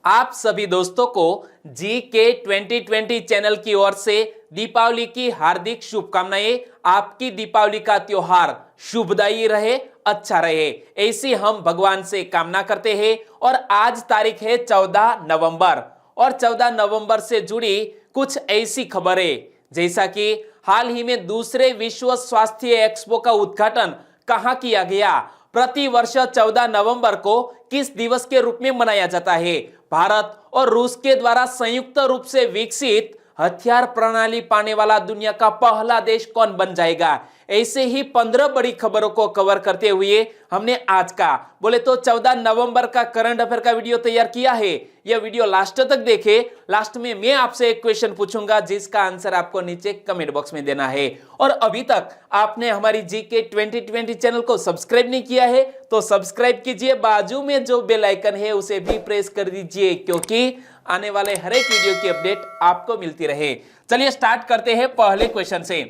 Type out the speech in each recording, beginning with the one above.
आप सभी दोस्तों को जी के 2020 चैनल की ओर से दीपावली की हार्दिक शुभकामनाएं। आपकी दीपावली का त्योहार शुभदायी रहे, अच्छा रहे, ऐसी हम भगवान से कामना करते हैं। और आज तारीख है 14 नवंबर और 14 नवंबर से जुड़ी कुछ ऐसी खबरें, जैसा कि हाल ही में दूसरे विश्व स्वास्थ्य एक्सपो का उद्घाटन कहां किया गया, प्रति वर्ष 14 नवंबर को किस दिवस के रूप में मनाया जाता है, भारत और रूस के द्वारा संयुक्त रूप से विकसित हथियार प्रणाली पाने वाला दुनिया का पहला देश कौन बन जाएगा, ऐसे ही 15 बड़ी खबरों को कवर करते हुए हमने आज का बोले तो 14 नवंबर का करंट अफेयर का वीडियो तैयार किया है। यह वीडियो लास्ट तक देखे। लास्ट में मैं आपसे एक क्वेश्चन पूछूंगा जिसका आंसर आपको नीचे कमेंट बॉक्स में देना है। और अभी तक आपने हमारी जीके 2020 चैनल को सब्सक्राइब नहीं किया है तो सब्सक्राइब कीजिए, बाजू में जो बेल आइकन है उसे भी प्रेस कर दीजिए, क्योंकि आने वाले हर एक वीडियो की अपडेट आपको मिलती रहे। चलिए स्टार्ट करते हैं पहले क्वेश्चन से।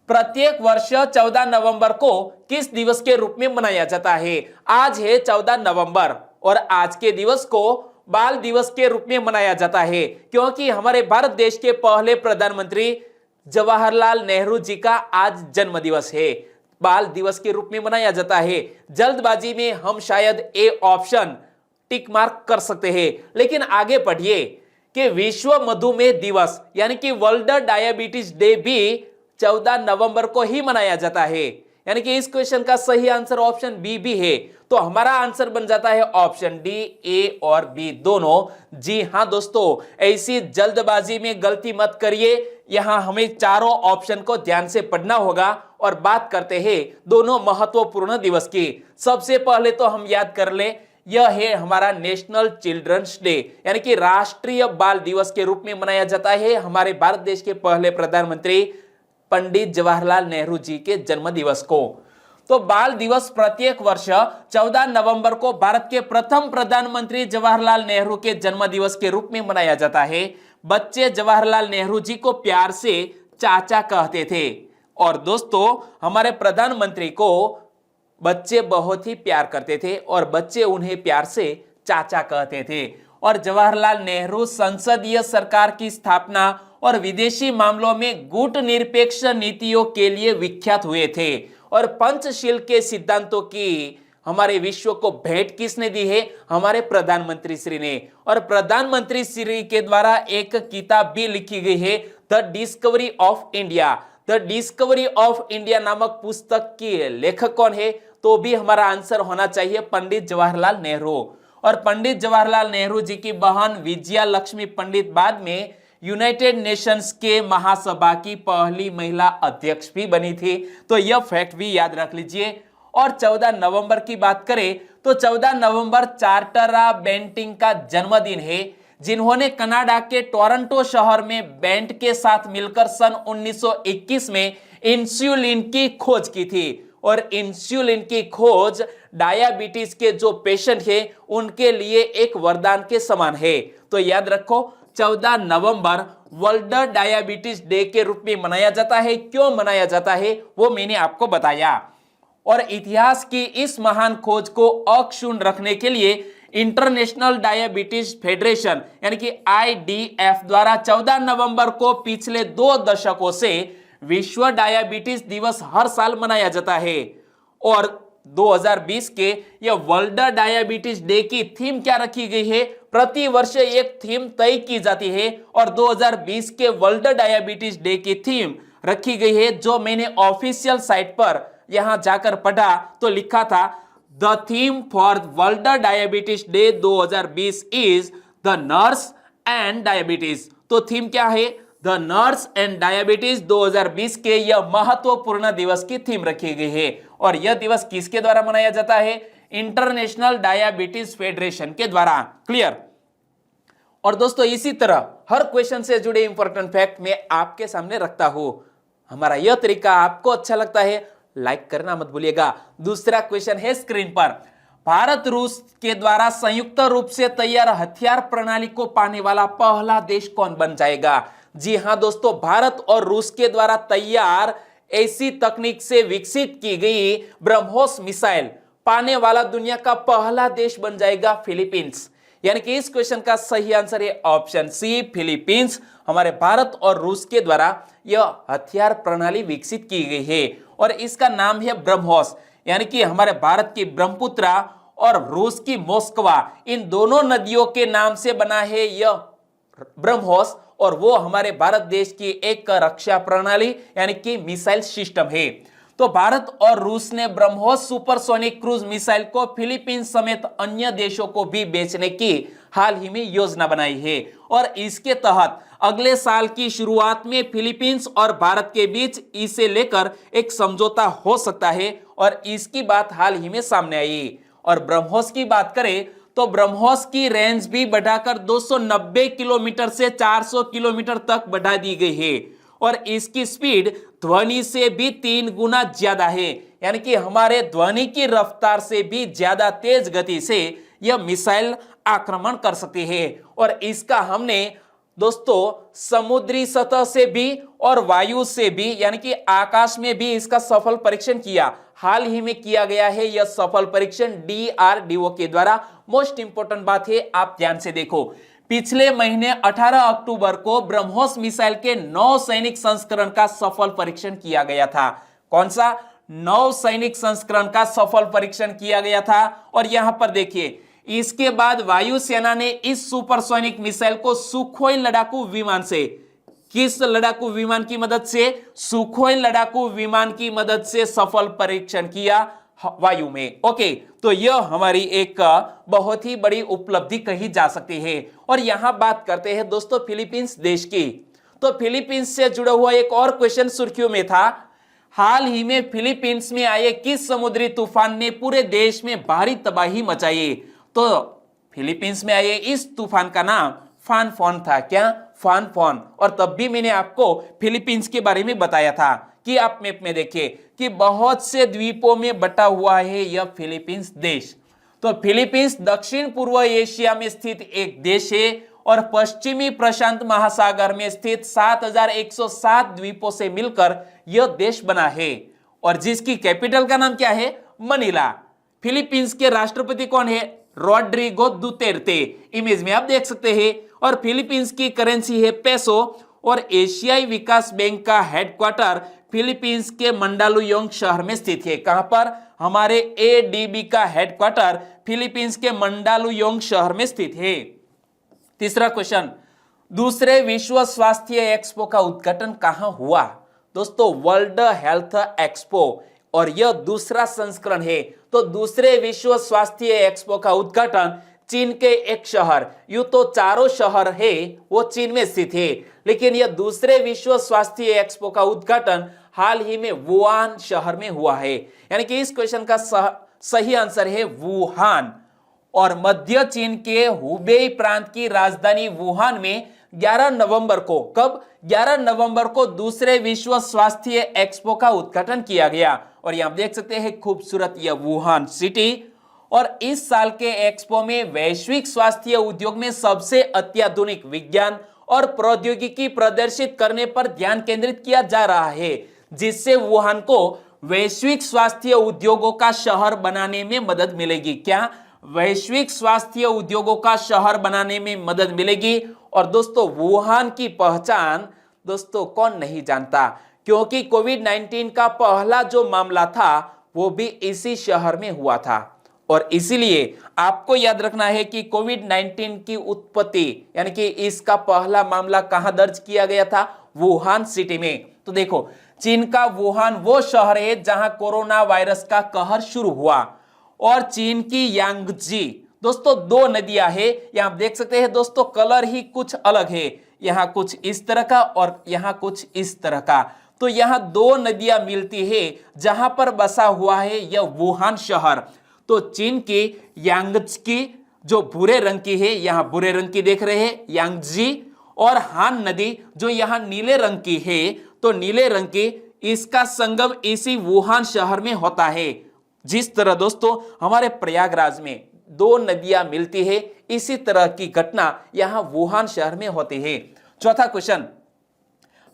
प्रत्येक वर्ष 14 नवंबर को किस दिवस के रूप में मनाया जाता है? आज है 14 नवंबर और आज के दिवस को बाल दिवस के रूप में मनाया जाता है, क्योंकि हमारे भारत देश के पहले प्रधानमंत्री जवाहरलाल नेहरू जी का आज जन्म दिवस है। बाल दिवस के रूप में मनाया जाता है। जल्दबाजी में हम शायद ए ऑप्शन टिक मार्क कर सकते हैं, लेकिन आगे पढ़िए कि विश्व मधुमेह दिवस यानी कि वर्ल्ड डायबिटीज डे भी 14 नवंबर को ही मनाया जाता है। यानी कि इस क्वेश्चन का सही आंसर ऑप्शन बी भी है, तो हमारा आंसर बन जाता है ऑप्शन डी, ए और बी दोनों। जी हां दोस्तों, ऐसी जल्दबाजी में गलती मत करिए। यहां हमें चारों ऑप्शन को ध्यान से पढ़ना होगा और बात करते हैं दोनों महत्वपूर्ण दिवस की। सबसे पहले तो हम याद कर ले, यह है हमारा नेशनल चिल्ड्रंस डे, यानी कि राष्ट्रीय बाल दिवस के रूप में मनाया जाता है हमारे भारत देश के पहले प्रधानमंत्री पंडित जवाहरलाल नेहरू जी के जन्म दिवस को। तो बाल दिवस प्रत्येक वर्ष 14 नवंबर को भारत के प्रथम प्रधानमंत्री जवाहरलाल नेहरू के जन्म दिवस के रूप में मनाया जाता है। बच्चे जवाहरलाल नेहरू जी को प्यार से चाचा कहते थे और दोस्तों हमारे प्रधानमंत्री को बच्चे बहुत ही प्यार करते थे और बच्चे उन्हें प्यार से चाचा कहते थे। और जवाहरलाल नेहरू संसदीय सरकार की स्थापना और विदेशी मामलों में गुटनिरपेक्ष नीतियों के लिए विख्यात हुए थे। और पंचशील के सिद्धांतों की हमारे विश्व को भेंट किसने दी है? हमारे प्रधानमंत्री श्री ने। और प्रधानमंत्री श्री के द्वारा एक किताब भी लिखी गई है, the discovery of India. The discovery of India नामक पुस्तक की लेखक कौन है? तो भी हमारा आंसर होना चाहिए पंडित जवाहरलाल नेहरू। और पंडित जवाहरलाल नेहरू जी की बहन विजया लक्ष्मी पंडित बाद में यूनाइटेड नेशंस के महासभा की पहली महिला अध्यक्ष भी बनी थी, तो यह फैक्ट भी याद रख लीजिए। और 14 नवंबर की बात करें तो 14 नवंबर चार्टरा बेंटिंग का जन्मदिन है, जिन्होंने कनाडा के टोरंटो शहर में बेंट के साथ मिलकर सन 1921 में इंसुलिन की खोज की थी। और इंसुलिन की खोज डायबिटीज के जो पेशेंट है उनके लिए एक वरदान के समान है। तो याद रखो 14 नवंबर वर्ल्ड डायबिटीज डे के रूप में मनाया जाता है। क्यों मनाया जाता है वो मैंने आपको बताया। और इतिहास की इस महान खोज को अक्षुण्ण रखने के लिए इंटरनेशनल डायबिटीज फेडरेशन यानी कि IDF द्वारा 14 नवंबर को पिछले 2 दशकों से विश्व डायबिटीज दिवस हर साल मनाया जाता है। और 2020 के यह वर्ल्ड डायबिटीज डे की थीम क्या रखी गई है? प्रति वर्ष एक थीम तय की जाती है और 2020 के वर्ल्ड डायबिटीज डे की थीम रखी गई है, जो मैंने ऑफिशियल साइट पर यहां जाकर पढ़ा तो लिखा था the theme for world diabetes day 2020 is the nurse and diabetes. तो थीम क्या है? द नर्स एंड डायबिटीज 2020 के यह महत्वपूर्ण दिवस की थीम रखी गई है। और यह दिवस किसके द्वारा मनाया जाता है? इंटरनेशनल डायबिटीज फेडरेशन के द्वारा। क्लियर? और दोस्तों इसी तरह हर क्वेश्चन से जुड़े इंपॉर्टेंट फैक्ट मैं आपके सामने रखता हूं। हमारा यह तरीका आपको अच्छा लगता है, लाइक करना मत भूलिएगा। दूसरा क्वेश्चन है स्क्रीन पर, भारत रूस के द्वारा संयुक्त रूप से तैयार हथियार प्रणाली को पाने वाला पहला देश कौन बन जाएगा? जी हां दोस्तों, भारत और रूस के द्वारा तैयार ऐसी तकनीक से विकसित की गई ब्रह्मोस मिसाइल पाने वाला दुनिया का पहला देश बन जाएगा फिलीपींस। यानी कि इस क्वेश्चन का सही आंसर है ऑप्शन सी, फिलीपींस। हमारे भारत और रूस के द्वारा यह हथियार प्रणाली विकसित की गई है और इसका नाम है ब्रह्मोस। यानी कि हमारे भारत की ब्रह्मपुत्रा और रूस की मोस्कवा, इन दोनों नदियों के नाम से बना है यह ब्रह्मोस और वो हमारे भारत देश की एक रक्षा प्रणाली यानी कि मिसाइल सिस्टम है। तो भारत और रूस ने ब्रह्मोस सुपरसोनिक क्रूज मिसाइल को फिलीपींस समेत अन्य देशों को भी बेचने की हाल ही में योजना बनाई है और इसके तहत अगले साल की शुरुआत में फिलीपींस और भारत के बीच इसे लेकर एक समझौता हो सकता है और इसकी बात हाल ही में सामने आई। और ब्रह्मोस की बात करें तो ब्रह्मोस की रेंज भी बढ़ाकर 290 किलोमीटर से 400 किलोमीटर तक बढ़ा दी गई है और इसकी स्पीड ध्वनि से भी 3 गुना ज्यादा है। यानी कि हमारे ध्वनि की रफ्तार से भी ज्यादा तेज गति से यह मिसाइल आक्रमण कर सकती है और इसका हमने दोस्तों समुद्री सतह से भी और वायु से भी यानी कि आकाश में भी इसका सफल परीक्षण किया। हाल ही में किया गया है यह सफल परीक्षण DRDO के द्वारा। मोस्ट इंपोर्टेंट बात है, आप ध्यान से देखो, पिछले महीने 18 अक्टूबर को ब्रह्मोस मिसाइल के 9 सैनिक संस्करण का सफल परीक्षण किया गया था। कौन सा? 9 सैनिक संस्करण का सफल परीक्षण किया गया था। और यहां पर देखिए, इसके बाद वायुसेना ने इस सुपरसोनिक मिसाइल को सुखोई लड़ाकू विमान से, किस लड़ाकू विमान की मदद से? सुखोई लड़ाकू विमान की मदद से सफल परीक्षण किया वायु में। ओके, तो यह हमारी एक बहुत ही बड़ी उपलब्धि कही जा सकती है। और यहां बात करते हैं दोस्तों फिलीपींस देश की। तो फिलीपींस से जुड़ा हुआ एक और क्वेश्चन सुर्खियों में था। हाल ही में फिलीपींस में आए किस समुद्री तूफान ने पूरे देश में भारी तबाही मचाई? तो फिलीपींस में आए इस तूफान का नाम फानफोन था। क्या? फानफोन। और तब भी मैंने आपको फिलीपींस के बारे में बताया था कि आप मैप में देखिए कि बहुत से द्वीपों में बटा हुआ है यह फिलीपींस देश। तो फिलीपींस दक्षिण पूर्व एशिया में स्थित एक देश है और पश्चिमी प्रशांत महासागर में स्थित 7107 द्वीपों से मिलकर यह देश बना है और जिसकी कैपिटल का नाम क्या है? मनीला। फिलीपींस के राष्ट्रपति कौन है? Rodrigo Duterte. इमेज में आप देख सकते हैं। और फिलीपींस की करेंसी है पेसो और एशियाई विकास बैंक का हेडक्वार्टर फिलीपींस के मंडालुयोंग शहर में स्थित है। कहां पर? हमारे ADB का हेडक्वार्टर फिलीपींस के मंडालुयोंग शहर में स्थित है। तीसरा क्वेश्चन, दूसरे विश्व स्वास्थ्य एक्सपो का उद्घाटन कहां हुआ? दोस्तों वर्ल्ड हेल्थ एक्सपो और यह दूसरा संस्करण है। तो दूसरे विश्व स्वास्थ्य एक्सपो का उद्घाटन चीन के एक शहर, यूं तो चारों शहर है वो चीन में स्थित है, लेकिन यह दूसरे विश्व स्वास्थ्य एक्सपो का उद्घाटन हाल ही में वुहान शहर में हुआ है। यानी कि इस क्वेश्चन का सही आंसर है वुहान। और मध्य चीन के हुबेई प्रांत की राजधानी वुहान में 11 नवंबर को, कब? 11 नवंबर को दूसरे विश्व स्वास्थ्य एक्सपो का उद्घाटन किया गया। और यहां देख सकते हैं खूबसूरत यह वुहान सिटी। और इस साल के एक्सपो में वैश्विक स्वास्थ्य उद्योग में सबसे अत्याधुनिक विज्ञान और प्रौद्योगिकी प्रदर्शित करने पर ध्यान केंद्रित किया जा रहा है, जिससे वुहान को वैश्विक स्वास्थ्य उद्योगों का शहर बनाने में मदद मिलेगी। क्या? वैश्विक स्वास्थ्य उद्योगों का शहर बनाने में मदद मिलेगी। और दोस्तों वुहान की पहचान दोस्तों कौन नहीं जानता, क्योंकि कोविड-19 का पहला जो मामला था वो भी इसी शहर में हुआ था। और इसीलिए आपको याद रखना है कि कोविड-19 की उत्पत्ति यानी कि इसका पहला मामला कहां दर्ज किया गया था? वुहान सिटी में। तो देखो, चीन का वुहान वो शहर है जहां कोरोना वायरस का कहर शुरू हुआ। और चीन की यांगजी, दोस्तों 2 नदियां हैं, यहां आप देख सकते हैं दोस्तों, कलर ही कुछ अलग है, यहां कुछ इस तरह का और यहां कुछ इस तरह का। तो यहां 2 नदियां मिलती है जहां पर बसा हुआ है यह वुहान शहर। तो चीन की यांगजी जो भूरे रंग की है, यहां भूरे रंग की देख रहे हैं यांगजी, और हान नदी जो यहां नीले रंग की है, तो नीले रंग की, इसका संगम इसी वुहान शहर में होता है। जिस तरह दोस्तों हमारे प्रयागराज में 2 नदियां मिलती है, इसी तरह की घटना यहां वुहान शहर में होती है। चौथा क्वेश्चन,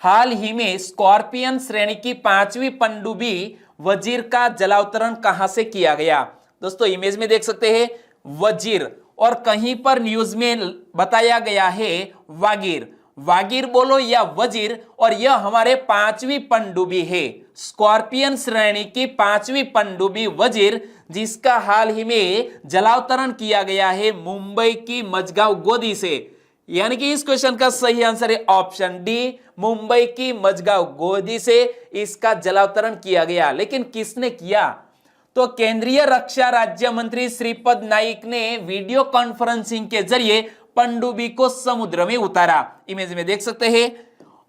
हाल ही में स्कॉर्पियन श्रेणी की 5वीं पनडुब्बी वजीर का जलावतरण कहां से किया गया? दोस्तों इमेज में देख सकते हैं वजीर, और कहीं पर न्यूज में बताया गया है वागीर। वागीर बोलो या वजीर, और यह हमारे 5वीं पनडुब्बी है, स्कॉर्पियन श्रेणी की 5वीं पनडुब्बी वजीर, जिसका हाल ही में जलावतरण किया गया है मुंबई की मझगांव गोदी से। यानी कि इस क्वेश्चन का सही आंसर है ऑप्शन डी, मुंबई की मझगांव गोदी से इसका जलावतरण किया गया। लेकिन किसने किया? तो केंद्रीय रक्षा राज्य मंत्री श्रीपद नाइक ने वीडियो कॉन्फ्रेंसिंग के जरिए पनडुब्बी को समुद्र में उतारा, इमेज में देख सकते हैं।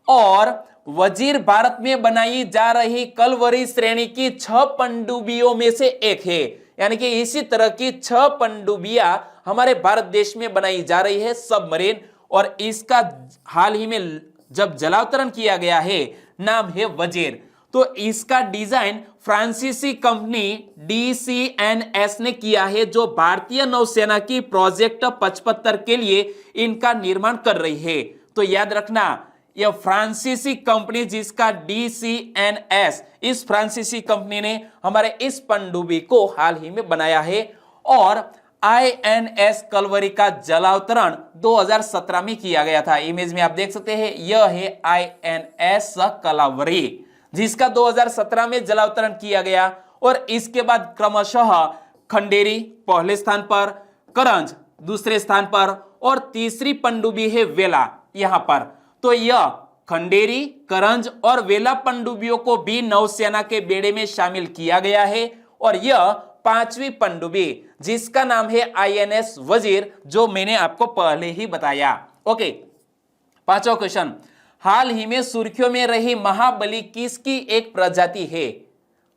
और वजीर भारत में बनाई जा रही कलवरी श्रेणी की 6 पनडुब्बियों में से एक है। यानी कि इसी तरह की 6 पनडुब्बियां हमारे भारत देश में बनाई जा रही है सबमरीन, और इसका हाल ही में जब जलावतरण किया गया है, नाम है वजीर। तो इसका डिजाइन फ्रांसीसी कंपनी DCNS ने किया है, जो भारतीय नौसेना की प्रोजेक्ट 75 के लिए इनका निर्माण कर रही है। तो याद रखना, यह फ्रांसीसी कंपनी जिसका DCNS, इस फ्रांसीसी कंपनी ने हमारे इस पनडुब्बी को हाल ही में बनाया है। और INS कलवरी का जलावतरण 2017 में किया गया था। इमेज में आप देख सकते हैं, यह है INS कलवरी, जिसका 2017 में जलावतरण किया गया। और इसके बाद क्रमशः खंडेरी पहले स्थान पर, करंज दूसरे स्थान पर, और तीसरी पनडुब्बी है वेला यहां पर। तो यह खंडेरी, करंज और वेला पनडुब्बियों को भी नौसेना के बेड़े में शामिल किया गया है। और यह 5वीं पनडुब्बी, जिसका नाम है INS वजीर, जो मैंने आपको पहले ही बताया। ओके, 5वां क्वेश्चन, हाल ही में सुर्खियों में रही महाबली किसकी एक प्रजाति है?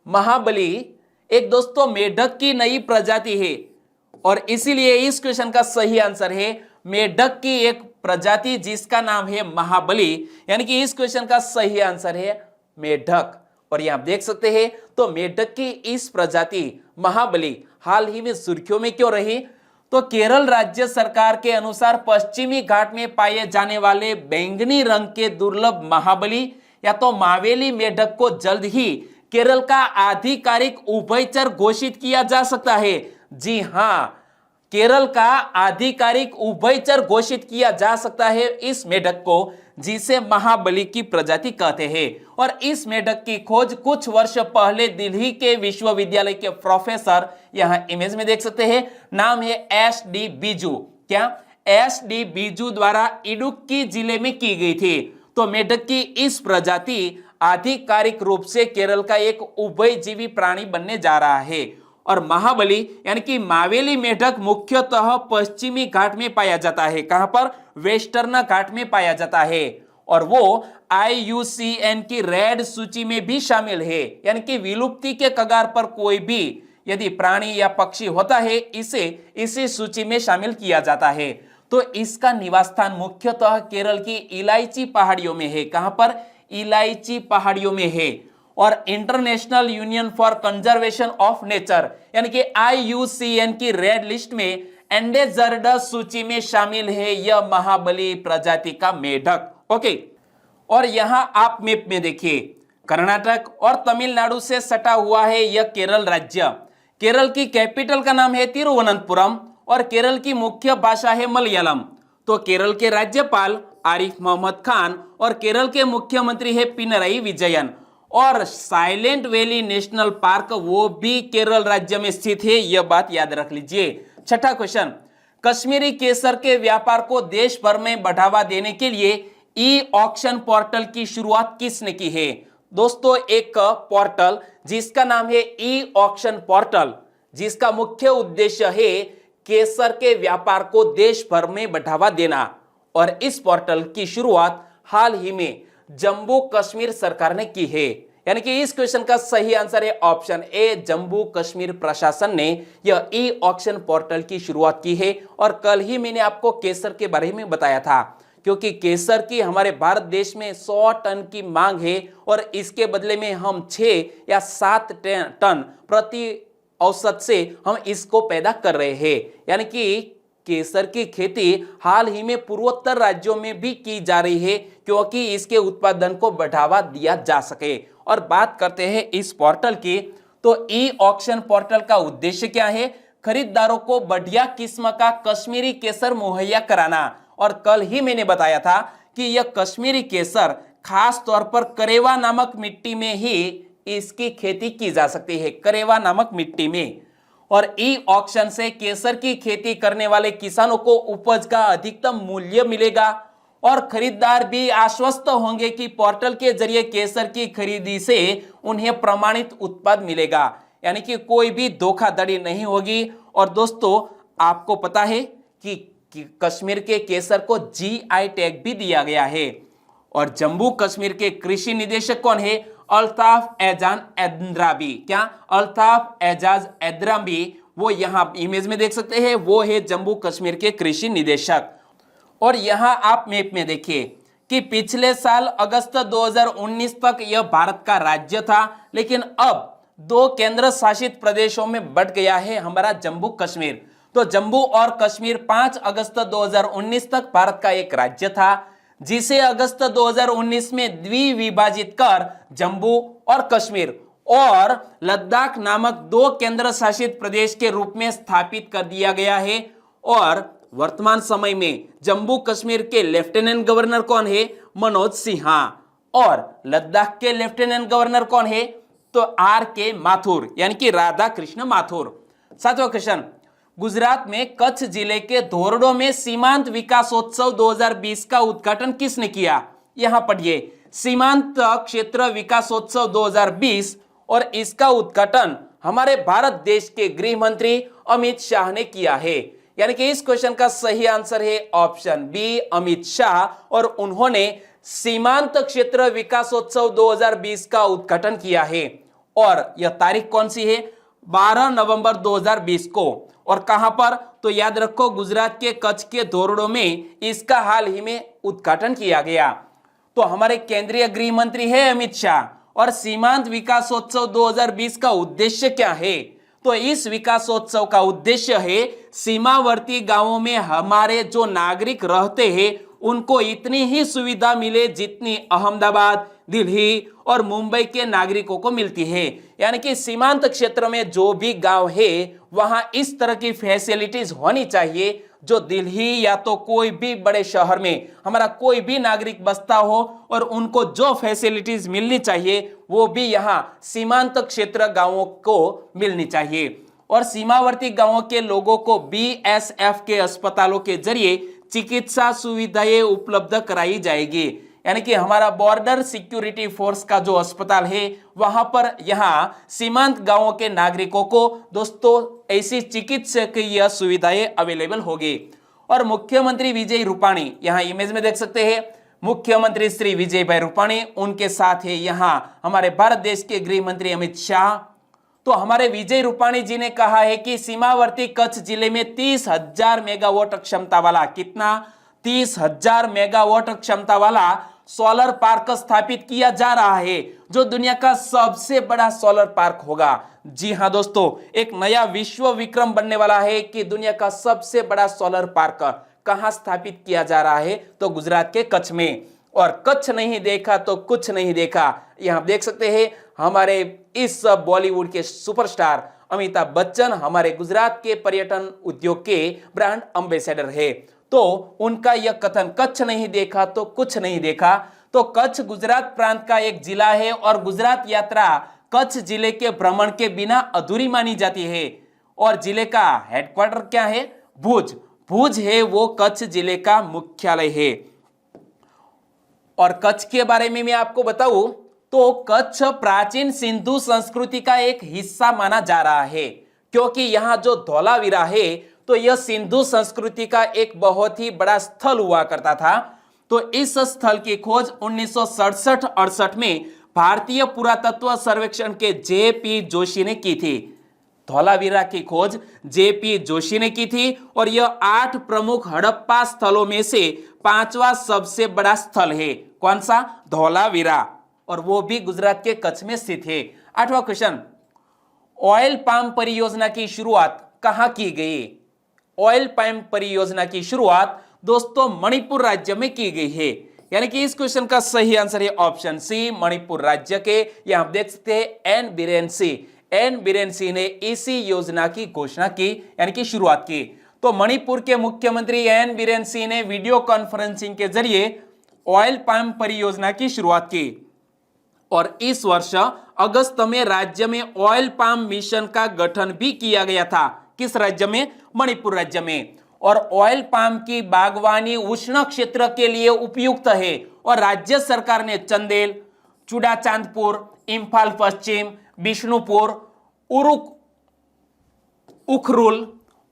महाबली एक दोस्तों मेढक की नई प्रजाति है, और इसीलिए इस क्वेश्चन का सही आंसर है मेढक की एक प्रजाति, जिसका नाम है महाबली। यानी कि इस क्वेश्चन का सही आंसर है मेढक। और यहां आप देख सकते हैं, तो मेढक की इस प्रजाति महाबली हाल ही में सुर्खियों में क्यों रही? तो केरल राज्य सरकार के अनुसार पश्चिमी घाट में पाए जाने वाले बैंगनी रंग के दुर्लभ महाबली या तो मावेली मेढक को जल्द ही केरल का आधिकारिक उभयचर घोषित किया जा सकता है। जी हां, केरल का आधिकारिक उभयचर घोषित किया जा सकता है इस मेढक को, जिसे महाबली की प्रजाति कहते हैं। और इस मेढक की खोज कुछ वर्ष पहले दिल्ली के विश्वविद्यालय के प्रोफेसर, यहां इमेज में देख सकते हैं, नाम है SD बीजू, क्या SD बीजू द्वारा इडुक्की जिले में की गई थी। तो मेढक की इस प्रजाति आधिकारिक रूप से केरल का एक उभयजीवी प्राणी बनने जा रहा है। और महाबली यानी कि मावेली मेढक मुख्यतः पश्चिमी घाट में पाया जाता है। कहां पर? वेस्टर्न घाट में पाया जाता है। और वो IUCN की रेड सूची में भी शामिल है। यानी कि विलुप्ति के कगार पर कोई भी यदि प्राणी या पक्षी होता है, इसे इसी सूची में शामिल किया जाता है। तो इसका निवास स्थान मुख्यतः केरल की इलायची पहाड़ियों में है। कहां पर? इलायची पहाड़ियों में है। और international union for conservation of nature यानी कि IUCN की रेड लिस्ट में एंडेजर्ड सूची में शामिल है यह महाबली प्रजाति का मेढक। ओके, और यहां आप मैप में देखिए, कर्नाटक और तमिलनाडु से सटा हुआ है यह केरल राज्य। केरल की कैपिटल का नाम है तिरुवनंतपुरम, और केरल की मुख्य भाषा है मलयालम। तो केरल के राज्यपाल आरिफ मोहम्मद खान और केरल के मुख्यमंत्री है पिनराई विजयन। और साइलेंट वैली नेशनल पार्क वो भी केरल राज्य में स्थित है, यह बात याद रख लीजिए। 6वां क्वेश्चन, कश्मीरी केसर के व्यापार को देश भर में बढ़ावा देने के लिए E-ऑक्शन पोर्टल की शुरुआत किसने की है? दोस्तों, एक पोर्टल जिसका नाम है E-ऑक्शन पोर्टल, जिसका मुख्य उद्देश्य है केसर के व्यापार को देश भर में बढ़ावा देना। और इस पोर्टल की शुरुआत हाल ही में जम्मू कश्मीर सरकार ने की है। यानी कि इस क्वेश्चन का सही आंसर है ऑप्शन ए, जम्मू कश्मीर प्रशासन ने यह E-ऑक्शन पोर्टल की शुरुआत की है। और कल ही मैंने आपको केसर के बारे में बताया था, क्योंकि केसर की हमारे भारत देश में 100 टन की मांग है, और इसके बदले में हम 6 या 7 टन प्रति औसत से हम इसको पैदा कर रहे हैं। यानी कि केसर की खेती हाल ही में पूर्वोत्तर राज्यों में भी की जा रही है, क्योंकि इसके उत्पादन को बढ़ावा दिया जा सके। और बात करते हैं इस पोर्टल की, तो E-ऑक्शन पोर्टल का उद्देश्य क्या है? खरीदारों को बढ़िया किस्म का कश्मीरी केसर मुहैया कराना। और कल ही मैंने बताया था कि यह कश्मीरी केसर खास तौर पर करेवा नामक मिट्टी में ही इसकी खेती की जा सकती है, करेवा नामक मिट्टी में। और ई ऑक्शन से केसर की खेती करने वाले किसानों को उपज का अधिकतम मूल्य मिलेगा और खरीदार भी आश्वस्त होंगे कि पोर्टल के जरिए केसर की खरीदी से उन्हें प्रमाणित उत्पाद मिलेगा, यानी कि कोई भी धोखाधड़ी नहीं होगी। और दोस्तों आपको पता है कि कश्मीर के केसर को जीआई टैग भी दिया गया है। और जम्मू कश्मीर के कृषि निदेशक कौन है? अल्ताफ एजान एद्राबी। क्या? अल्ताफ एजाज एद्राबी, वो यहां इमेज में देख सकते हैं, वो है जम्मू कश्मीर के कृषि निदेशक। और यहां आप मैप में देखिए कि पिछले साल अगस्त 2019 तक यह भारत का राज्य था, लेकिन अब 2 केंद्र शासित प्रदेशों में बढ़ गया है हमारा जम्मू कश्मीर। तो जम्मू और कश्मीर 5 अगस्त 2019 तक भारत का एक राज्य था, जिसे अगस्त 2019 में द्विविभाजित कर जम्मू और कश्मीर और लद्दाख नामक 2 केंद्र शासित प्रदेश के रूप में स्थापित कर दिया गया है। और वर्तमान समय में जम्मू कश्मीर के लेफ्टिनेंट गवर्नर कौन है? मनोज सिन्हा। और लद्दाख के लेफ्टिनेंट गवर्नर कौन है? तो RK माथुर, यानी कि राधा कृष्ण माथुर। 7वां क्वेश्चन, गुजरात में कच्छ जिले के धोरडो में सीमांत विकासोत्सव 2020 का उद्घाटन किसने किया? यहां पढ़िए, सीमांत क्षेत्र विकासोत्सव 2020, और इसका उद्घाटन हमारे भारत देश के गृह मंत्री अमित शाह ने किया है। यानी कि इस क्वेश्चन का सही आंसर है ऑप्शन बी, अमित शाह। और उन्होंने सीमांत क्षेत्र विकासोत्सव 2020 का उद्घाटन किया है। और यह तारीख कौन सी है? 12 नवंबर 2020 को। और कहां पर? तो याद रखो, गुजरात के कच्छ के धोरडो में इसका हाल ही में उद्घाटन किया गया। तो हमारे केंद्रीय गृह मंत्री है अमित शाह। और सीमांत विकासोत्सव 2020 का उद्देश्य क्या है? तो इस विकासोत्सव का उद्देश्य है सीमावर्ती गांवों में हमारे जो नागरिक रहते हैं उनको इतनी ही सुविधा मिले जितनी अहमदाबाद, दिल्ली और मुंबई के नागरिकों को मिलती है। यानी कि सीमांत क्षेत्र में जो भी गांव है वहां इस तरह की फैसिलिटीज होनी चाहिए जो दिल्ली या तो कोई भी बड़े शहर में हमारा कोई भी नागरिक बसता हो, और उनको जो फैसिलिटीज मिलनी चाहिए वो भी यहाँ सीमांत क्षेत्र गांवों को मिलनी चाहिए। और सीमावर्ती गांवों के लोगों को BSF के अस्पतालों के जरिए चिकित्सा सुविधाएं उपलब्ध कराई जाएगी। यानी कि हमारा बॉर्डर सिक्योरिटी फोर्स का जो अस्पताल है वहां पर यहाँ सीमांत गांवों के नागरिकों को दोस्तों ऐसी चिकित्सकीय सुविधाएं अवेलेबल होगी। और मुख्यमंत्री विजय रूपाणी, यहाँ इमेज में देख सकते हैं, मुख्यमंत्री श्री विजय भाई रूपाणी, उनके साथ है यहाँ हमारे भारत देश के गृह मंत्री अमित शाह। तो हमारे विजय रूपाणी जी ने कहा है कि सीमावर्ती कच्छ जिले में 30,000 मेगावाट क्षमता वाला, कितना? 30,000 मेगावाट क्षमता वाला सोलर पार्क स्थापित किया जा रहा है, जो दुनिया का सबसे बड़ा सोलर पार्क होगा। जी हां दोस्तों, एक नया विश्व विक्रम बनने वाला है कि दुनिया का सबसे बड़ा सोलर पार्क कहां स्थापित किया जा रहा है? तो गुजरात के कच्छ में। और कच्छ नहीं देखा तो कुछ नहीं देखा, यहां देख सकते हैं हमारे इस बॉलीवुड के सुपरस्टार अमिताभ बच्चन हमारे गुजरात के पर्यटन उद्योग के ब्रांड एम्बेसडर है। तो उनका यह कथन, कच्छ नहीं देखा तो कुछ नहीं देखा, तो कच्छ गुजरात प्रांत का एक जिला है और गुजरात यात्रा कच्छ जिले के भ्रमण के बिना अधूरी मानी जाती है। और जिले का हेडक्वार्टर क्या है? भुज। भुज है वो कच्छ जिले का मुख्यालय है। और कच्छ के बारे में मैं आपको बताऊं तो कच्छ प्राचीन सिंधु संस्कृति का एक हिस्सा माना जा रहा है, क्योंकि यहाँ जो धौलावीरा है तो यह सिंधु संस्कृति का एक बहुत ही बड़ा स्थल हुआ करता था। तो इस स्थल की खोज 1967-68 में भारतीय पुरातत्व सर्वेक्षण के JP जोशी ने की थी। धौलावीरा की खोज JP जोशी ने की थी और यह 8 प्रमुख हड़प्पा स्थलों में से 5वां सबसे बड़ा स्थल है। कौन सा? धौलावीरा, और वो भी गुजरात के कच्छ में स्थित है। 8वां क्वेश्चन, ऑयल पाम परियोजना की शुरुआत कहां की गई? ऑयल पाम परियोजना की शुरुआत दोस्तों मणिपुर राज्य में की गई है। यानी कि इस क्वेश्चन का सही आंसर है ऑप्शन सी, मणिपुर राज्य के। यहां आप देख सकते हैं एन बीरेन सी। एन बीरेन सिंह ने इसी योजना की घोषणा की, यानी कि शुरुआत की। तो मणिपुर के मुख्यमंत्री एन बीरेन सिंह ने वीडियो कॉन्फ्रेंसिंग के जरिए ऑयल पाम परियोजना की शुरुआत की और इस वर्ष अगस्त में राज्य में ऑयल पाम मिशन का गठन भी किया गया था। किस राज्य में? मणिपुर राज्य में। और ऑयल पाम की बागवानी उष्ण क्षेत्र के लिए उपयुक्त है और राज्य सरकार ने चंदेल, चुडाचांदपुर, इम्फाल पश्चिम, बिष्णुपुर, उखरुल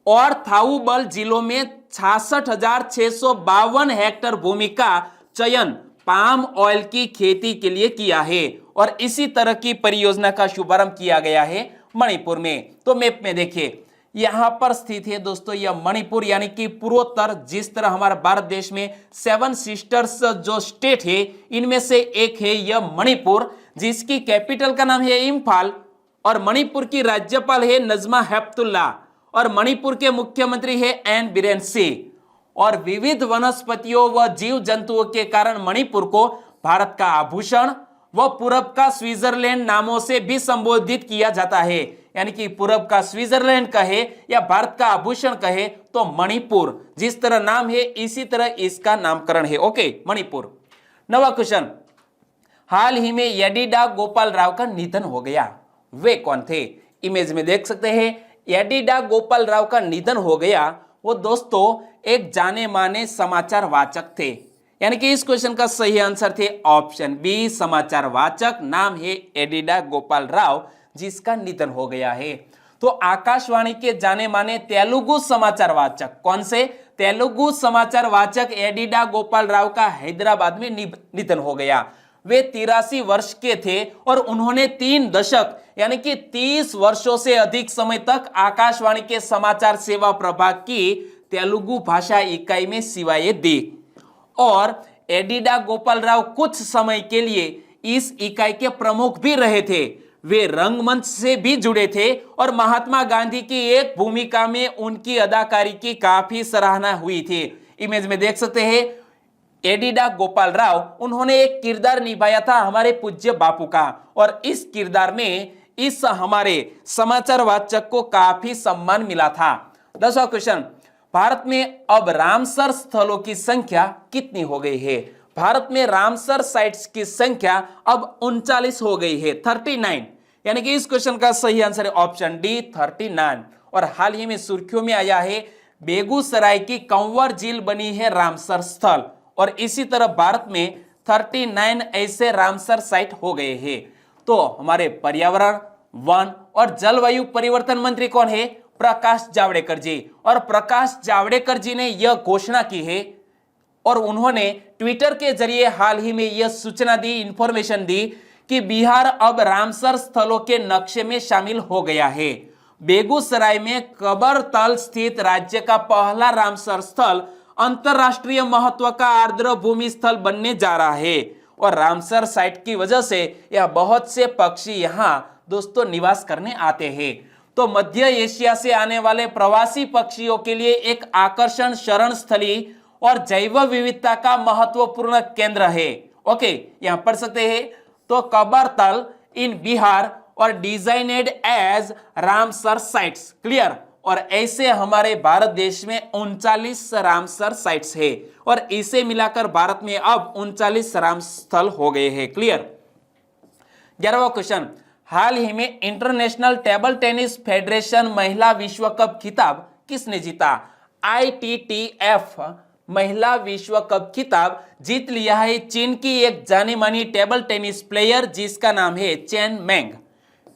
और थाउबल जिलों में 66,652 हेक्टेयर भूमि का चयन पाम ऑयल की खेती के लिए किया है और इसी तरह की परियोजना का शुभारंभ किया गया है मणिपुर में। तो मैप में देखिए यहां पर स्थित है दोस्तों यह मणिपुर, यानी कि पूर्वोत्तर। जिस तरह हमारे भारत देश में 7 सिस्टर्स जो स्टेट है इनमें से एक है यह मणिपुर, जिसकी कैपिटल का नाम है इम्फाल और मणिपुर की राज्यपाल है नजमा हेपतुल्ला और मणिपुर के मुख्यमंत्री है एन बीरेन सिंह। और विविध वनस्पतियों व जीव जंतुओं के कारण मणिपुर को भारत का आभूषण व पूरब का स्विट्जरलैंड नामों से भी संबोधित किया जाता है, यानी कि पूरब का स्विट्जरलैंड कहे या भारत का आभूषण कहे तो मणिपुर जिस तरह नाम है इसी तरह इसका नामकरण है। ओके, मणिपुर। नवा क्वेश्चन, हाल ही में येडिडा गोपाल राव का निधन हो गया, वे कौन थे? इमेज में देख सकते हैं येडिडा गोपाल राव का निधन हो गया। वो दोस्तों एक जाने माने समाचार वाचक थे, यानी कि इस क्वेश्चन का सही आंसर थे ऑप्शन बी समाचार वाचक। नाम है येडिडा गोपाल राव जिसका निधन हो गया है। तो आकाशवाणी के जाने माने तेलुगु समाचार वाचक, कौन से? तेलुगु समाचार वाचक येडिडा गोपाल राव का हैदराबाद में निधन हो गया। वे 83 वर्ष के थे और उन्होंने 3 दशक यानी कि 30 वर्षों से अधिक समय तक आकाशवाणी के समाचार सेवा प्रभाग की तेलुगु भाषा इकाई में सेवाएं दी और येडिडा गोपाल राव कुछ समय के लिए इस इकाई के प्रमुख भी रहे थे। वे रंगमंच से भी जुड़े थे और महात्मा गांधी की एक भूमिका में उनकी अदाकारी की काफी सराहना हुई थी। इमेज में देख सकते हैं येडिडा गोपाल राव, उन्होंने एक किरदार निभाया था हमारे पूज्य बापू का और इस किरदार में इस हमारे समाचार वाचक को काफी सम्मान मिला था। 10वां क्वेश्चन, भारत में अब रामसर स्थलों की संख्या कितनी हो गई है? भारत में रामसर साइट्स की संख्या अब 39 हो गई है, 39, यानी कि इस क्वेश्चन का सही आंसर है ऑप्शन डी 39। और हाल ही में सुर्खियों में आया है बेगूसराय की कंवर झील बनी है रामसर स्थल और इसी तरह भारत में 39 ऐसे रामसर साइट हो गए हैं। तो हमारे पर्यावरण, वन और जलवायु परिवर्तन मंत्री कौन है? प्रकाश जावड़ेकर जी। और प्रकाश जावड़ेकर जी ने यह घोषणा की है और उन्होंने ट्विटर के जरिए हाल ही में यह सूचना दी, इंफॉर्मेशन दी कि बिहार अब रामसर स्थलों के नक्शे में शामिल हो गया है। बेगूसराय में कबरतल स्थित राज्य का पहला रामसर स्थल अंतरराष्ट्रीय महत्व का आर्द्र भूमि स्थल बनने जा रहा है और रामसर साइट की वजह से यह बहुत से पक्षी यहाँ दोस्तों निवास करने आते हैं। तो मध्य एशिया से आने वाले प्रवासी पक्षियों के लिए एक आकर्षण, शरण स्थली और जैव विविधता का महत्वपूर्ण केंद्र है। ओके, यहां पढ़ सकते हैं। तो कबरतल इन बिहार और designated as Ramsar sites, clear. और ऐसे हमारे भारत देश में 39 रामसर साइट्स है और इसे मिलाकर भारत में अब 39 राम स्थल हो गए हैं, क्लियर। 11वां क्वेश्चन, हाल ही में इंटरनेशनल टेबल टेनिस फेडरेशन महिला विश्व कप खिताब किसने जीता? ITTF महिला विश्व कप खिताब जीत लिया है चीन की एक जानी मानी टेबल टेनिस प्लेयर जिसका नाम है चेन मेंग,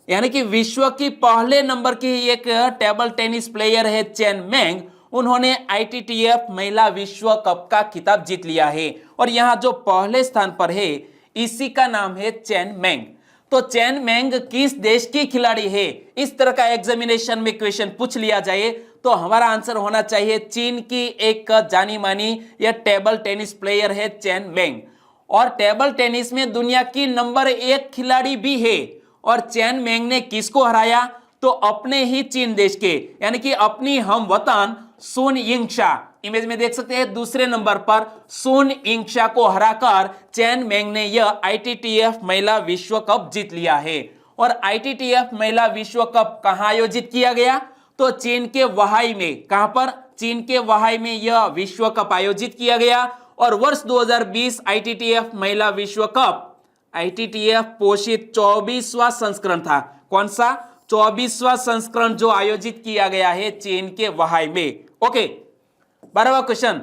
यानी कि विश्व की पहले नंबर की एक टेबल टेनिस प्लेयर है चेन मेंग। उन्होंने ITTF महिला विश्व कप का खिताब जीत लिया है और यहाँ जो पहले स्थान पर है इसी का नाम है चेन मेंग। तो चेन मेंग किस देश की खिलाड़ी है? इस तरह का एग्जामिनेशन में क्वेश्चन पूछ लिया जाए तो हमारा आंसर होना चाहिए चीन की एक जानी मानी यह टेबल टेनिस प्लेयर है चेन मेंग। और टेबल टेनिस में दुनिया की नंबर 1 खिलाड़ी भी है और चेन मेंग ने किसको हराया? तो अपने ही चीन देश के यानी कि अपनी हम वतन सुन यिंगशा, इमेज में देख सकते हैं दूसरे नंबर पर सुन यिंगशा को हराकर चेन मेंग ने यह ITTF महिला विश्व कप जीत लिया है। और ITTF महिला विश्व कप कहां आयोजित किया गया? तो चीन के वहाई में। कहां पर? चीन के वहाई में यह विश्व कप आयोजित किया गया। और वर्ष 2020 ITTF महिला विश्व कप ITTF पोषित 24वां संस्करण था। कौन सा? 24वां संस्करण जो आयोजित किया गया है चीन के वहाई में। ओके, 12वां क्वेश्चन,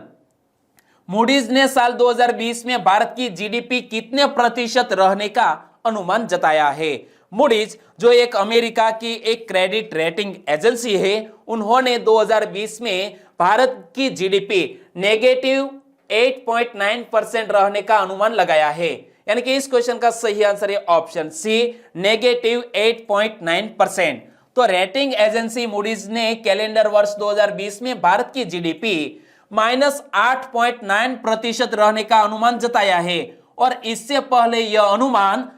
मूडीज ने साल 2020 में भारत की जीडीपी कितने प्रतिशत रहने का अनुमान जताया है? मूडीज जो एक अमेरिका की एक क्रेडिट रेटिंग एजेंसी है, उन्होंने 2020 में भारत की जीडीपी नेगेटिव 8.9% रहने का अनुमान लगाया है। यानी कि इस क्वेश्चन का सही आंसर है ऑप्शन सी, नेगेटिव 8.9%। तो रेटिंग एजेंसी मूडीज ने कैलेंडर वर्ष 2020 में भारत की जीडीपी -8.9% रहने का अनुमान जताया है। और इससे पहले यह अनुमान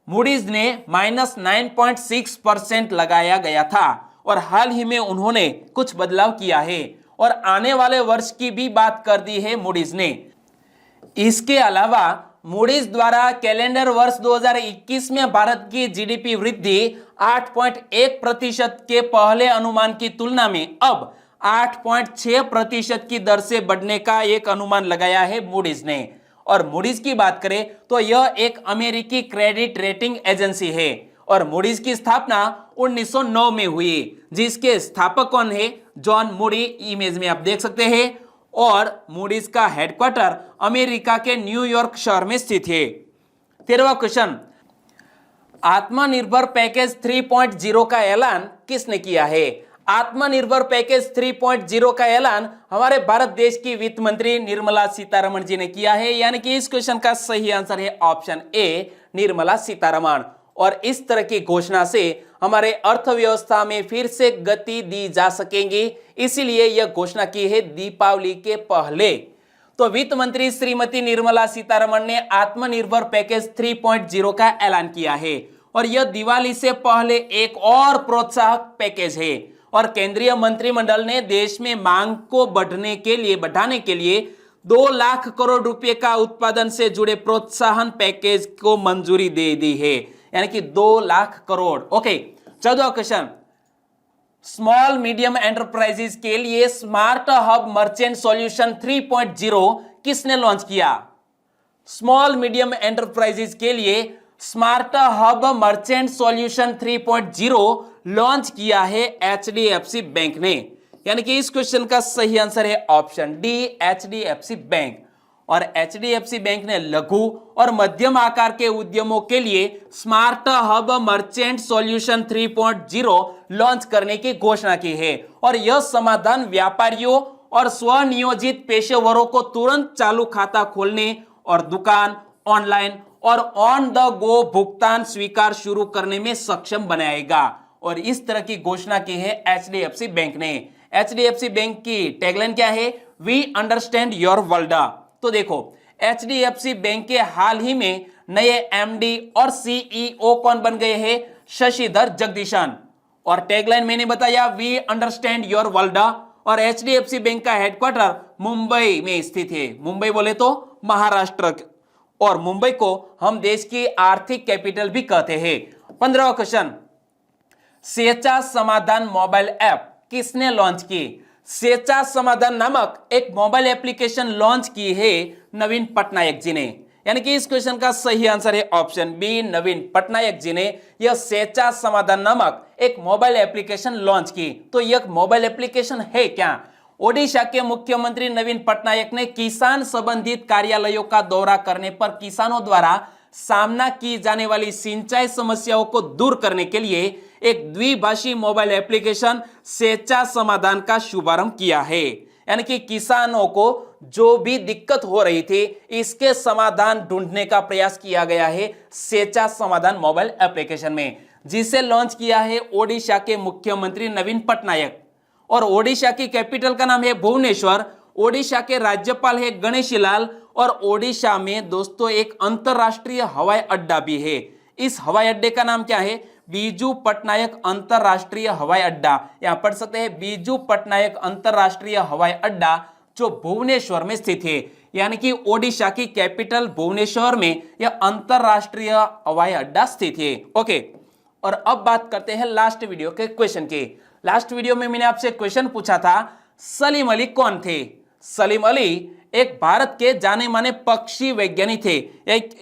मूडीज ने -9.6% लगाया गया था। और हाल ही में उन्होंने कुछ बदलाव किया है और आने वाले वर्ष की भी बात कर दी है मूडीज ने। इसके अलावा मूडीज द्वारा कैलेंडर वर्ष 2021 में भारत की जीडीपी वृद्धि 8.1% के पहले अनुमान की तुलना में अब 8.6% की दर से बढ़ने का एक अनुमान लगाया है मूडीज ने। और मूडीज की बात करें तो यह एक अमेरिकी क्रेडिट रेटिंग एजेंसी है और मूडीज की स्थापना 1909 में हुई, जिसके स्थापक कौन है? जॉन मूडी, इमेज में आप देख सकते हैं। और मूडीज का हेडक्वार्टर अमेरिका के न्यूयॉर्क शहर में स्थित है। 13वां क्वेश्चन, आत्मनिर्भर पैकेज 3.0 का ऐलान किसने किया है? आत्मनिर्भर पैकेज 3.0 का ऐलान हमारे भारत देश की वित्त मंत्री निर्मला सीतारमण जी ने किया है। यानी कि इस क्वेश्चन का सही आंसर है ऑप्शन ए, निर्मला सीतारमण। और इस तरह की घोषणा से हमारे अर्थव्यवस्था में फिर से गति दी जा सकेगी, इसीलिए यह घोषणा की है दीपावली के पहले। तो वित्त मंत्री श्रीमती निर्मला सीतारमण ने आत्मनिर्भर पैकेज 3.0 का ऐलान किया है और यह दिवाली से पहले एक और प्रोत्साहक पैकेज है। और केंद्रीय मंत्रिमंडल ने देश में मांग को बढ़ाने के लिए 2 लाख करोड़ रुपए का उत्पादन से जुड़े प्रोत्साहन पैकेज को मंजूरी दे दी है, यानी कि 2 लाख करोड़। ओके, 14वां क्वेश्चन, स्मॉल मीडियम एंटरप्राइजेज के लिए स्मार्ट हब मर्चेंट सॉल्यूशन 3.0 किसने लॉन्च किया? स्मॉल मीडियम एंटरप्राइजेज के लिए smart hub merchant solution 3.0 launch किया है HDFC बैंक ने। यानी कि इस क्वेश्चन का सही आंसर है ऑप्शन डी, HDFC बैंक। और HDFC बैंक ने लघु और मध्यम आकार के उद्यमों के लिए smart hub merchant solution 3.0 launch करने की घोषणा की है। और यह समाधान व्यापारियों और स्वनियोजित पेशेवरों को तुरंत चालू खाता खोलने और दुकान, ऑनलाइन और ऑन द गो भुगतान स्वीकार शुरू करने में सक्षम बनाएगा। और इस तरह की घोषणा की है HDFC बैंक ने। HDFC बैंक की टैगलाइन क्या है? We understand your world. तो देखो, HDFC बैंक के हाल ही में नए MD और CEO कौन बन गए हैं? शशिधर जगदीशन। और टैगलाइन मैंने बताया वी अंडरस्टैंड योर वर्ल्ड। और HDFC बैंक का हेडक्वार्टर मुंबई में स्थित है। मुंबई बोले तो महाराष्ट्र, और मुंबई को हम देश की आर्थिक कैपिटल भी कहते हैं। 15वां क्वेश्चन, सेचा समाधान मोबाइल ऐप किसने लॉन्च की? सेचा समाधान नामक एक मोबाइल एप्लीकेशन लॉन्च की है नवीन पटनायक जी ने। यानी कि इस क्वेश्चन का सही आंसर है ऑप्शन बी, नवीन पटनायक जी ने यह सेचा समाधान नामक एक मोबाइल एप्लीकेशन लॉन्च की। तो यह मोबाइल एप्लीकेशन है क्या? ओडिशा के मुख्यमंत्री नवीन पटनायक ने किसान संबंधित कार्यालयों का दौरा करने पर किसानों द्वारा सामना की जाने वाली सिंचाई समस्याओं को दूर करने के लिए एक द्विभाषी मोबाइल एप्लीकेशन सेचा समाधान का शुभारंभ किया है। यानी कि किसानों को जो भी दिक्कत हो रही थी, इसके समाधान ढूंढने का प्रयास किया गया है सेचा समाधान मोबाइल एप्लीकेशन में, जिसे लॉन्च किया है ओडिशा के मुख्यमंत्री नवीन पटनायक। और ओडिशा की कैपिटल का नाम है भुवनेश्वर। ओडिशा के राज्यपाल है गणेशी लाल। और ओडिशा में दोस्तों एक अंतरराष्ट्रीय हवाई अड्डा भी है। इस हवाई अड्डे का नाम क्या है? बीजू पटनायक अंतरराष्ट्रीय हवाई अड्डा। यहां पढ़ सकते हैं बीजू पटनायक अंतरराष्ट्रीय हवाई अड्डा, जो भुवनेश्वर में स्थित है। यानी कि ओडिशा की कैपिटल भुवनेश्वर में यह अंतरराष्ट्रीय हवाई अड्डा स्थित है। ओके, और अब बात करते हैं लास्ट वीडियो के क्वेश्चन की। लास्ट वीडियो में मैंने आपसे क्वेश्चन पूछा था, सलीम अली कौन थे? सलीम अली एक भारत के जाने माने पक्षी वैज्ञानिक थे,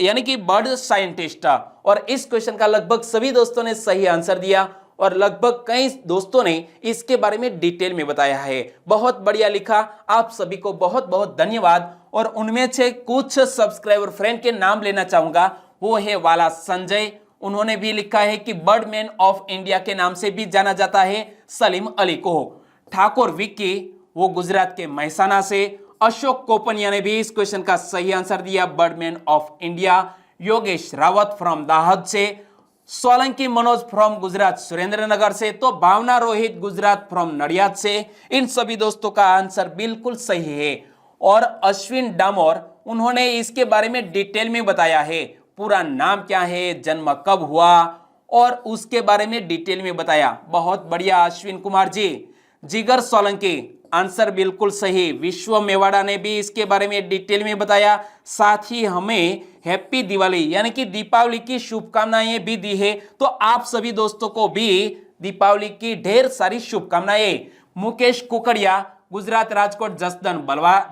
यानी कि बर्ड साइंटिस्ट। और इस क्वेश्चन का लगभग सभी दोस्तों ने सही आंसर दिया और लगभग कई दोस्तों ने इसके बारे में डिटेल में बताया है। बहुत बढ़िया लिखा, आप सभी को बहुत बहुत धन्यवाद। और उनमें से कुछ सब्सक्राइबर फ्रेंड के नाम लेना चाहूंगा, वो है वाला संजय, उन्होंने भी लिखा है कि बर्डमैन ऑफ इंडिया के नाम से भी जाना जाता है सलीम अली को। ठाकुर विक्की, वो गुजरात के महसाना से। अशोक कोपनिया ने भी इस क्वेश्चन का सही आंसर दिया, Birdman of India. Yogesh Rawat from Dahod से। सोलंकी मनोज फ्रॉम गुजरात सुरेंद्रनगर से। तो भावना रोहित गुजरात फ्रॉम नडियाद से। इन सभी दोस्तों का आंसर बिल्कुल सही है। और अश्विन डामोर, उन्होंने इसके बारे में डिटेल में बताया है, पूरा नाम क्या है, जन्म कब हुआ और उसके बारे में डिटेल में बताया। बहुत बढ़िया अश्विन कुमार जी। जिगर सोलंकी, आंसर बिल्कुल सही। विश्व मेवाड़ा ने भी इसके बारे में डिटेल में बताया, साथ ही हमें हैप्पी दिवाली यानी कि दीपावली की शुभकामनाएं भी दी है। तो आप सभी दोस्तों को भी दीपावली की ढेर सारी शुभकामनाएं। मुकेश कुकड़िया, गुजरात राजकोट जसदन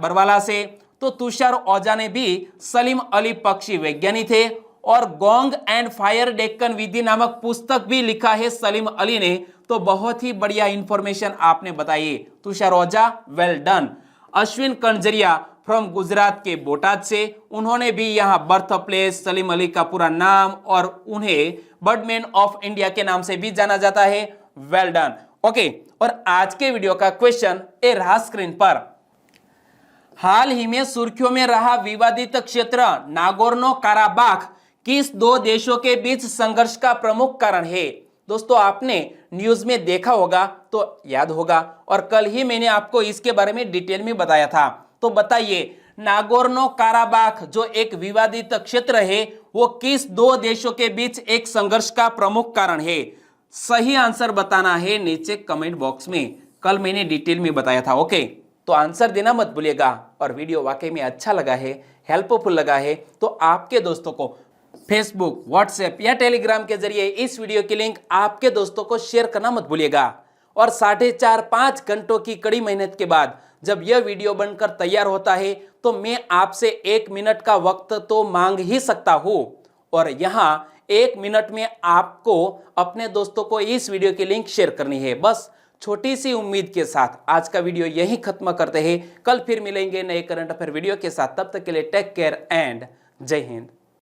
बरवाला से। तो तुषार ओझा ने भी सलीम अली पक्षी वैज्ञानिक थे। और गोंग एंड फायर डेक्कन विधि नामक पुस्तक भी लिखा है सलीम अली ने। तो बहुत ही बढ़िया इंफॉर्मेशन आपने बताई Tushar Ojha, well done. Ashwin Kanjariya from Gujarat के बोटाद से, उन्होंने भी यहाँ बर्थ प्लेस, सलीम अली का पूरा नाम और उन्हें बर्डमैन ऑफ इंडिया के नाम से भी जाना जाता है, वेल डन। ओके, और आज के वीडियो का क्वेश्चन ए रहा स्क्रीन पर। हाल ही में सुर्खियों में रहा विवादित क्षेत्र नागोर्नो काराबाख किस दो देशों के बीच संघर्ष का प्रमुख कारण है? दोस्तों, आपने न्यूज में देखा होगा तो याद होगा, और कल ही मैंने आपको इसके बारे में डिटेल में बताया था। तो बताइए, नागोर्नो काराबाख जो एक विवादित क्षेत्र है, वो किस दो देशों के बीच एक संघर्ष का प्रमुख कारण है? सही आंसर बताना है नीचे कमेंट बॉक्स में। कल मैंने डिटेल में बताया था। ओके, तो आंसर देना मत भूलिएगा। और वीडियो वाकई में अच्छा लगा है, हेल्पफुल लगा है, तो आपके दोस्तों को फेसबुक, व्हाट्सएप या टेलीग्राम के जरिए इस वीडियो की लिंक आपके दोस्तों को शेयर करना मत भूलिएगा। और 4.5-5 घंटों की कड़ी मेहनत के बाद जब यह वीडियो बनकर तैयार होता है, तो मैं आपसे 1 मिनट का वक्त तो मांग ही सकता हूं। और यहाँ 1 मिनट में आपको अपने दोस्तों को इस वीडियो की लिंक शेयर करनी है। बस छोटी सी उम्मीद के साथ आज का वीडियो यही खत्म करते हैं। कल फिर मिलेंगे नए करंट अफेयर वीडियो के साथ। तब तक के लिए टेक केयर एंड जय हिंद।